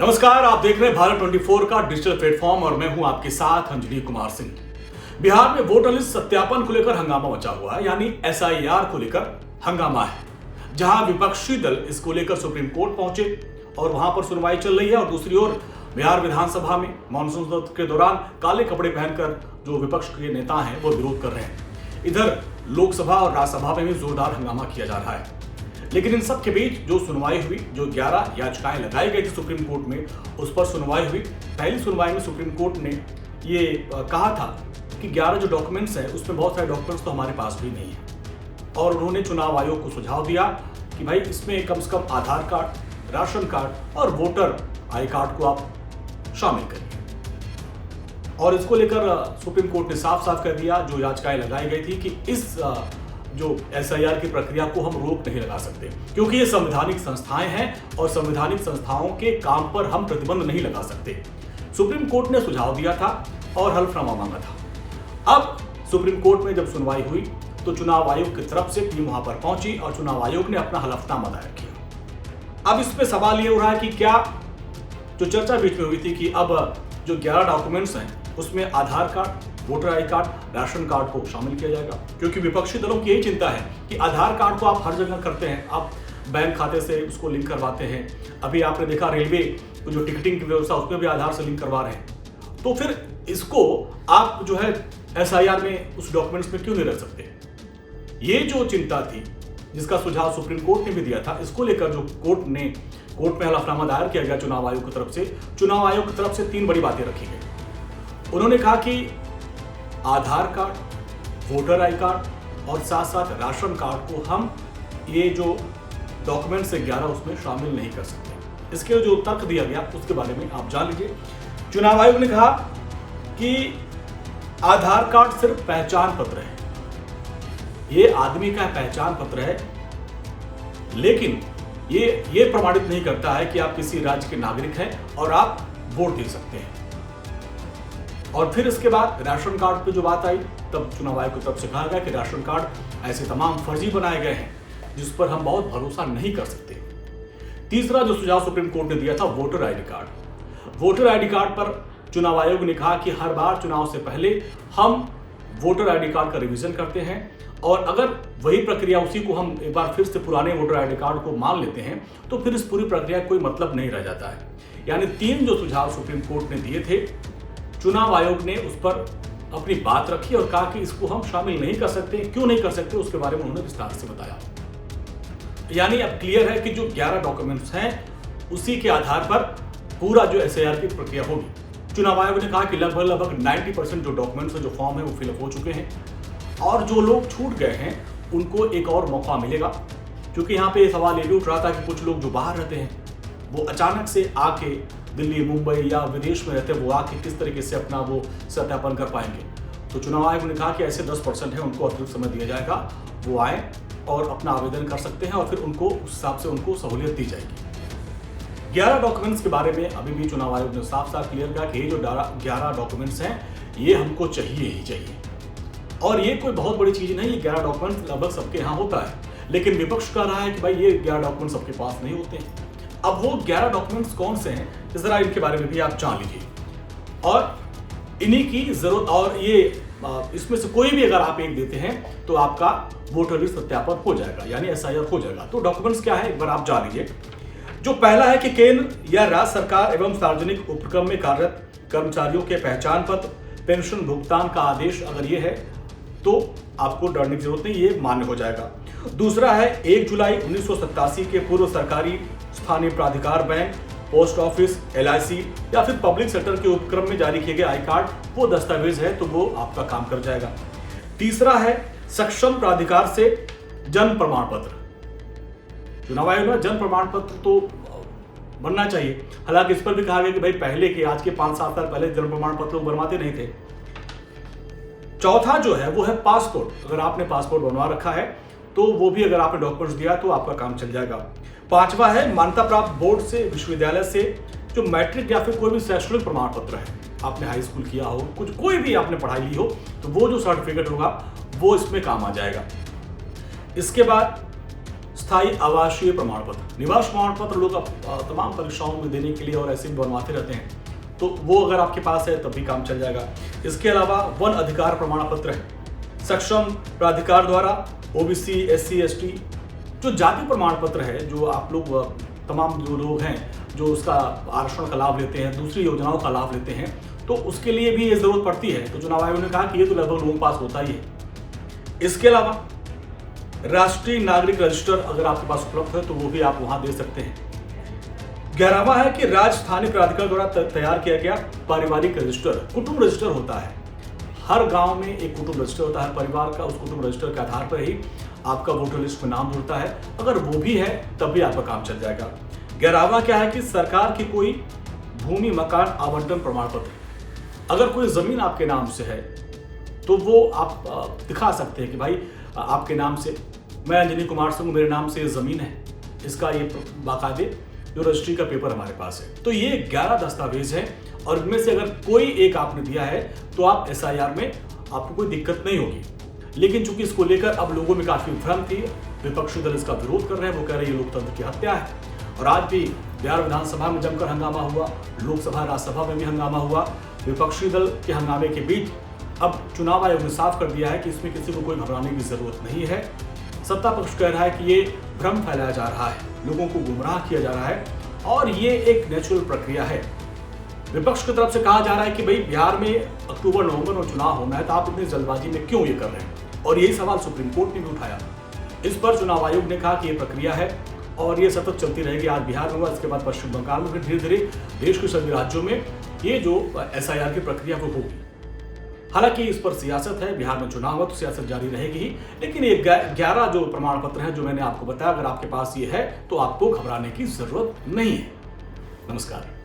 नमस्कार, आप देख रहे हैं भारत 24 का डिजिटल प्लेटफॉर्म और मैं हूं आपके साथ अंजलि कुमार सिंह। बिहार में वोटर लिस्ट सत्यापन को लेकर हंगामा मचा हुआ है, यानी एसआईआर को लेकर हंगामा है, जहां विपक्षी दल इसको लेकर सुप्रीम कोर्ट पहुंचे और वहां पर सुनवाई चल रही है। और दूसरी ओर बिहार विधानसभा में मानसून सत्र के दौरान काले कपड़े पहनकर जो विपक्ष के नेता हैं वो विरोध कर रहे हैं। इधर लोकसभा और राज्यसभा में भी जोरदार हंगामा किया जा रहा है। लेकिन इन सब के बीच जो सुनवाई हुई, जो 11 याचिकाएं लगाई गई थी सुप्रीम कोर्ट में, उस पर सुनवाई हुई। पहली सुनवाई में सुप्रीम कोर्ट ने ये कहा था कि 11 जो डॉक्यूमेंट्स हैं उसमें बहुत सारे डॉक्यूमेंट्स तो हमारे पास भी नहीं है, और उन्होंने चुनाव आयोग को सुझाव दिया कि भाई इसमें कम से कम आधार कार्ड, राशन कार्ड और वोटर आई कार्ड को आप शामिल करिए। और इसको लेकर सुप्रीम कोर्ट ने साफ साफ कर दिया, जो याचिकाएं लगाई गई थी, कि इस जो एसआईआर की प्रक्रिया को हम रोक नहीं लगा सकते, क्योंकि ये संवैधानिक संस्थाएं हैं और संवैधानिक संस्थाओं के काम पर हम प्रतिबंध नहीं लगा सकते। सुप्रीम कोर्ट ने सुझाव दिया था और हलफनामा मांगा था। अब सुप्रीम कोर्ट में जब सुनवाई हुई तो चुनाव आयोग की तरफ से टीम वहां पर पहुंची और चुनाव आयोग ने अपना हलफनामा दायर किया। अब इसमें सवाल ये हो रहा है कि क्या जो चर्चा बीच में हुई थी कि अब जो 11 डॉक्यूमेंट्स हैं उसमें Aadhaar card, voter I card, ration card को शामिल किया जाएगा, क्योंकि विपक्षी दलों की यही चिंता है कि आधार कार्ड को आप हर जगह करते हैं, आप बैंक खाते से उसको लिंक करवाते हैं। अभी आपने देखा रेलवे को जो टिकटिंग की व्यवस्था उसमें भी आधार से लिंक करवा रहे हैं, तो फिर इसको आप जो है एसआईआर में उस डॉक्यूमेंट्स में क्यों नहीं रख सकते? ये जो चिंता थी, जिसका सुझाव सुप्रीम कोर्ट ने भी दिया था, इसको लेकर जो कोर्ट में हलफनामा दायर किया गया चुनाव आयोग की तरफ से, चुनाव आयोग की तरफ से 3 बड़ी बातें रखी गई। उन्होंने कहा कि आधार कार्ड, वोटर आई कार्ड और साथ साथ राशन कार्ड को हम ये जो डॉक्यूमेंट्स है 11 उसमें शामिल नहीं कर सकते। इसके जो तर्क दिया गया उसके बारे में आप जान लीजिए। चुनाव आयोग ने कहा कि आधार कार्ड सिर्फ पहचान पत्र है, ये आदमी का पहचान पत्र है, लेकिन ये प्रमाणित नहीं करता है कि आप किसी राज्य के नागरिक हैं और आप वोट दे सकते हैं। और फिर इसके बाद राशन कार्ड पे जो बात आई, तब चुनाव आयोग की तरफ से कहा गया कि राशन कार्ड ऐसे तमाम फर्जी बनाए गए हैं जिस पर हम बहुत भरोसा नहीं कर सकते। तीसरा जो सुझाव सुप्रीम कोर्ट ने दिया था, voter ID card. Voter ID card पर चुनाव आयोग ने कहा कि हर बार चुनाव से पहले हम वोटर आईडी कार्ड का रिवीजन करते हैं, और अगर वही प्रक्रिया उसी को हम एक बार फिर से पुराने वोटर आईडी कार्ड को मान लेते हैं तो फिर इस पूरी प्रक्रिया का कोई मतलब नहीं रह जाता है। यानी 3 जो सुझाव सुप्रीम कोर्ट ने दिए थे, चुनाव आयोग ने उस पर अपनी बात रखी और कहा कि इसको हम शामिल नहीं कर सकते। क्यों नहीं कर सकते उसके बारे में उन्होंने विस्तार से बताया। यानी अब क्लियर है कि जो 11 डॉक्यूमेंट्स हैं उसी के आधार पर पूरा जो एसआईआर की प्रक्रिया होगी। चुनाव आयोग ने कहा कि लगभग 90% जो डॉक्यूमेंट्स जो फॉर्म है वो फिलअप हो चुके हैं, और जो लोग छूट गए हैं उनको एक और मौका मिलेगा। क्योंकि यहाँ पे सवाल ये भी उठ रहा था कि कुछ लोग जो बाहर रहते हैं वो अचानक से आके दिल्ली, मुंबई या विदेश में रहते हैं, वो आके किस तरीके से अपना वो सत्यापन कर पाएंगे। तो चुनाव आयोग ने कहा कि ऐसे 10% है उनको अतिरिक्त समय दिया जाएगा, वो आए और अपना आवेदन कर सकते हैं और फिर उनको उस हिसाब से उनको सहूलियत दी जाएगी। 11 डॉक्यूमेंट्स के बारे में अभी भी चुनाव आयोग ने साफ साफ क्लियर किया कि ये जो 11 डॉक्यूमेंट्स हैं ये हमको चाहिए ही चाहिए, और ये कोई बहुत बड़ी चीज नहीं। ये 11 डॉक्यूमेंट्स लगभग सबके यहाँ होता है, लेकिन विपक्ष कह रहा है कि भाई ये 11 डॉक्यूमेंट्स सबके पास नहीं होते हैं। अब वो 11 डॉक्यूमेंट्स कौन से हैं, जरा इनके बारे में भी आप जान लीजिए, और इन्हीं की जरूरत, और ये इसमें से कोई भी अगर आप एक देते हैं तो आपका वोटर लिस्ट सत्यापन हो जाएगा, यानी एसआईआर हो जाएगा। तो डॉक्यूमेंट्स क्या है एक बार आप जान लीजिए। जो पहला है कि केंद्र या राज्य सरकार एवं सार्वजनिक उपक्रम में कार्यरत कर्मचारियों के पहचान पत्र, पेंशन भुगतान का आदेश अगर ये है तो आपको डरने की जरूरत नहीं, ये मान्य हो जाएगा। दूसरा है 1 जुलाई 1987 के पूर्व सरकारी स्थानीय प्राधिकार, बैंक, पोस्ट ऑफिस, एलआईसी या फिर पब्लिक सेक्टर के उपक्रम में जारी किए गए आई कार्ड, वो दस्तावेज है तो वो आपका काम कर जाएगा। तीसरा है सक्षम प्राधिकार से जन्म प्रमाण पत्र। चुनाव आयोग ने जन्म प्रमाण पत्र तो बनना चाहिए, हालांकि इस पर भी कहा गया कि भाई पहले के, आज के 5-7 साल पहले जन्म प्रमाण पत्र बनवाते नहीं थे। चौथा जो है वो है पासपोर्ट। अगर आपने पासपोर्ट बनवा रखा है तो वो भी अगर आपने डॉक्यूमेंट्स दिया तो आपका काम चल जाएगा। पांचवा है मान्यता प्राप्त बोर्ड से, विश्वविद्यालय से जो मैट्रिक या फिर कोई भी शैक्षणिक प्रमाण पत्र है, आपने हाई स्कूल किया हो, कुछ कोई भी आपने पढ़ाई ली हो, तो वो जो सर्टिफिकेट होगा वो इसमें काम आ जाएगा। इसके बाद स्थायी आवासीय प्रमाण पत्र, निवास प्रमाण पत्र लोग तमाम परीक्षाओं में देने के लिए और ऐसे भी बनवाते रहते हैं, तो वो अगर आपके पास है तब भी काम चल जाएगा। इसके अलावा वन अधिकार प्रमाण पत्र है, सक्षम प्राधिकार द्वारा ओबीसी, एससी, एसटी जो जाति प्रमाण पत्र है, जो आप लोग तमाम जो लोग हैं जो उसका आरक्षण का लाभ लेते हैं, दूसरी योजनाओं का लाभ लेते हैं, तो उसके लिए भी ये जरूरत पड़ती है। तो चुनाव आयोग ने कहा कि ये तो लगभग लोगों के पास होता ही है। इसके अलावा राष्ट्रीय नागरिक रजिस्टर अगर आपके पास उपलब्ध है तो वो भी आप वहां दे सकते हैं। 11वां है कि राज्य स्थानीय प्राधिकार द्वारा तैयार किया गया पारिवारिक रजिस्टर, कुटुंब रजिस्टर होता है। हर गांव में एक कुटुंब रजिस्टर होता है परिवार का, उस कुटुंब रजिस्टर के आधार पर ही आपका वोटर लिस्ट में नाम जुड़ता है। अगर वो भी है तब भी आपका काम चल जाएगा। 11वां क्या है कि सरकार की कोई भूमि मकान आवंटन प्रमाण पत्र, अगर कोई जमीन आपके नाम से है तो वो आप दिखा सकते हैं कि भाई आपके नाम से, मैं अंजनी कुमार सिंह, मेरे नाम से जमीन है, इसका ये बाकायदे जो रजिस्ट्री का पेपर हमारे पास है। तो ये 11 दस्तावेज हैं और इनमें से अगर कोई एक आपने दिया है तो आप एसआईआर में आपको कोई दिक्कत नहीं होगी। लेकिन चूंकि इसको लेकर अब लोगों में काफी भ्रम थी, विपक्षी दल इसका विरोध कर रहे हैं, वो कह रहे हैं ये लोकतंत्र की हत्या है। और आज भी बिहार विधानसभा में जमकर हंगामा हुआ, लोकसभा राज्यसभा में भी हंगामा हुआ। विपक्षी दल के हंगामे के बीच अब चुनाव आयोग ने साफ कर दिया है कि इसमें किसी को कोई घबराने की जरूरत नहीं है। सत्ता पक्ष कह रहा है कि ये भ्रम फैलाया जा रहा है, लोगों को गुमराह किया जा रहा है और ये एक नेचुरल प्रक्रिया है। विपक्ष की तरफ से कहा जा रहा है कि भाई बिहार में अक्टूबर नवंबर में चुनाव होना है तो आप इतनी जल्दबाजी में क्यों ये कर रहे हैं, और यही सवाल सुप्रीम कोर्ट ने भी उठाया। इस पर चुनाव आयोग ने कहा कि ये प्रक्रिया है और ये सतत चलती रहेगी। आज बिहार में हुआ, इसके बाद पश्चिम बंगाल में, फिर धीरे धीरे देश के सभी राज्यों में ये जो एसआईआर की प्रक्रिया वो होगी। हालांकि इस पर सियासत है, बिहार में चुनाव हुआ तो सियासत जारी रहेगी ही। लेकिन ये 11 जो प्रमाण पत्र हैं जो मैंने आपको बताया, अगर आपके पास ये है तो आपको घबराने की जरूरत नहीं है। नमस्कार।